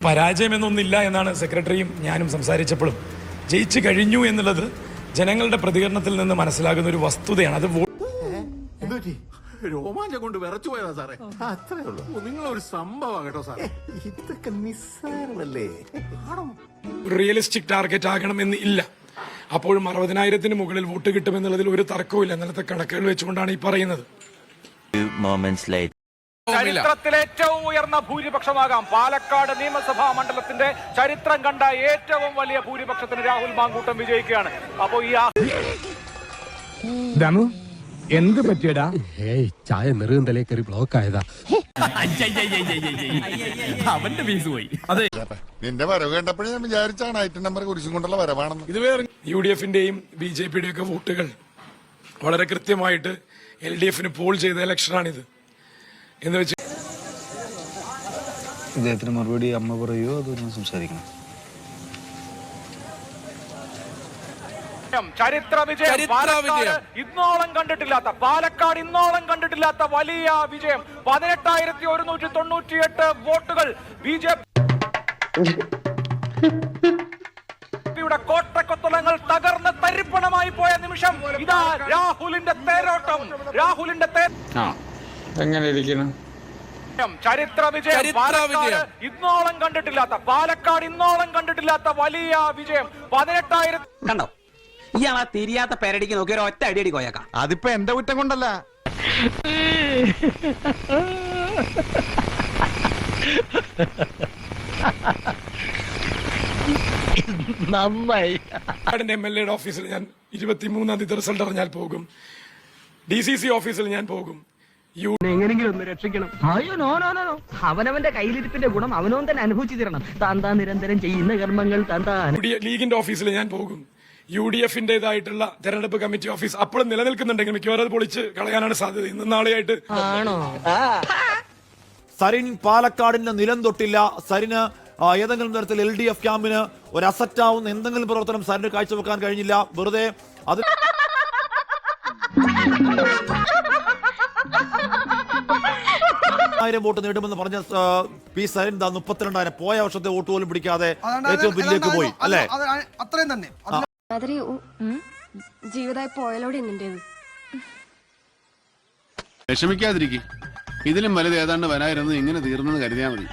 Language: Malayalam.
പരാജയമെന്നൊന്നില്ല എന്നാണ് സെക്രട്ടറിയും ഞാനും സംസാരിച്ചപ്പോഴും ജയിച്ചു കഴിഞ്ഞു എന്നുള്ളത് ജനങ്ങളുടെ പ്രതികരണത്തിൽ നിന്ന് മനസ്സിലാകുന്ന ഒരു വസ്തുതയാണ്. അത് രോമാഞ്ചം കൊണ്ട് വിറച്ചു പോയതാ സാറേ. അത്രേ ഉള്ളൂ. നിങ്ങളൊരു സംഭവം കേട്ടോ സാറേ. ഇതൊക്കെ നിസ്സാരമല്ലേ? റിയലിസ്റ്റിക് ടാർഗറ്റ് ആകണമെന്ന് ഇല്ല. അപ്പോഴും 60,000-ന് മുകളിൽ വോട്ട് കിട്ടുമെന്നുള്ളതിൽ ഒരു തർക്കവുമില്ല. ഇന്നലത്തെ കണക്കുകൾ വെച്ചുകൊണ്ടാണ് ഈ പറയുന്നത്. ചരിത്രത്തിലെ ഏറ്റവും ഉയർന്ന ഭൂരിപക്ഷമാകാം. പാലക്കാട് നിയമസഭാ മണ്ഡലത്തിന്റെ ചരിത്രം കണ്ട ഏറ്റവും വലിയ ഭൂരിപക്ഷത്തിന് രാഹുൽ മാങ്കൂട്ടം വിജയിക്കുകയാണ്. അപ്പോ ഈ ദമു എന്ത് പറ്റിയടാ? ചായ നെറുകന്തലേ കയറി ബ്ലോക്ക് ആയതാ. അവന്റെ ഫീസ് പോയി. അതെ, നിന്റെ വരവ് കണ്ടപ്പോഴേ ഞാൻ വിചാരിച്ചാണ് ഐറ്റം നമ്പർ കുറിച്ചും കൊണ്ടുള്ള വരവാണെന്ന്. ഇത് വേറെ UDF-ന്റെയും BJP-യുടെയും ഒക്കെ വോട്ടുകൾ വളരെ കൃത്യമായിട്ട് LDF-ന് പോൾ ചെയ്ത ഇലക്ഷനാണിത് എന്ന് വെച്ച് ഇദ്ദേഹത്തിന് മറുപടി അമ്മ പറയുമോ അതോ ഞാൻ സംസാരിക്കണം? ചരിത്ര വിജയം ഇന്നോളം കണ്ടിട്ടില്ലാത്ത വലിയ വിജയം. 18,198 വോട്ടുകൾ BJP-യുടെ കോട്ടക്കൊത്തളങ്ങൾ തകർന്ന് തരിപ്പണമായി പോയ നിമിഷം ഇതാ രാഹുലിന്റെ തേരോട്ടം. എങ്ങനെ ഇരിക്കണം? ചരിത്ര വിജയം പാലക്കാട് ഇന്നോളം കണ്ടിട്ടില്ലാത്ത വലിയ വിജയം. 18,000 കണ്ടോ? ഇയാളാ തിരിയാത്ത പേരടിക്ക് നോക്കി ഒരു ഒറ്റ അടിയടി കോയക്കാം. അതിപ്പോ എന്റെ കുറ്റം കൊണ്ടല്ല. നന്നായി. MLA-യുടെ ഓഫീസിൽ ഞാൻ 23-ാം തീയതി റിസൾട്ട് അറിഞ്ഞാൽ പോകും. DCC ഓഫീസിൽ ഞാൻ പോകും. എങ്ങനെങ്കിലും ഒന്ന് രക്ഷിക്കണം. അയ്യോ നോ നോ നോ. അവനവന്റെ കയ്യിലിരിപ്പിന്റെ ഗുണം അവനവൻ തന്നെ അനുഭവിച്ചു തരണം. താൻ നിരന്തരം ചെയ്യുന്ന കർമ്മങ്ങൾ താൻ. ലീഗിന്റെ ഓഫീസിൽ ഞാൻ പോകും. UDF-ന്റേതായിട്ടുള്ള തെരഞ്ഞെടുപ്പ് കമ്മിറ്റി ഓഫീസ് അപ്പോഴും നിലനിൽക്കുന്നുണ്ടെങ്കിൽ മിക്കവാറും അത് പൊളിച്ച് കളയാനാണ് സാധ്യത. ഇന്നും നാളെയായിട്ട് ആണോ? സരിൻ പാലക്കാടിന് നിലം തൊട്ടില്ല. സരിന് ഏതെങ്കിലും തരത്തിൽ LDF ക്യാമ്പിന് ഒരു അസറ്റാവുന്ന എന്തെങ്കിലും പ്രവർത്തനം സരിന് കാഴ്ചവെക്കാൻ കഴിഞ്ഞില്ല. വെറുതെ അത് വോട്ട് നേടുമെന്ന് പറഞ്ഞ പി സരിൻ 32,000 പോയ വർഷത്തെ വോട്ട് പോലും പിടിക്കാതെ ഏറ്റവും പിന്നിലേക്ക് പോയി അല്ലേ? അത്രയും തന്നെ ജീവിതമായി പോയാലോടെ വിഷമിക്കാതിരിക്കും. ഇതിലും വലുത് ഏതാണ്ട് വരായിരുന്നു. ഇങ്ങനെ തീർന്നെന്ന് കരുതിയാൽ മതി.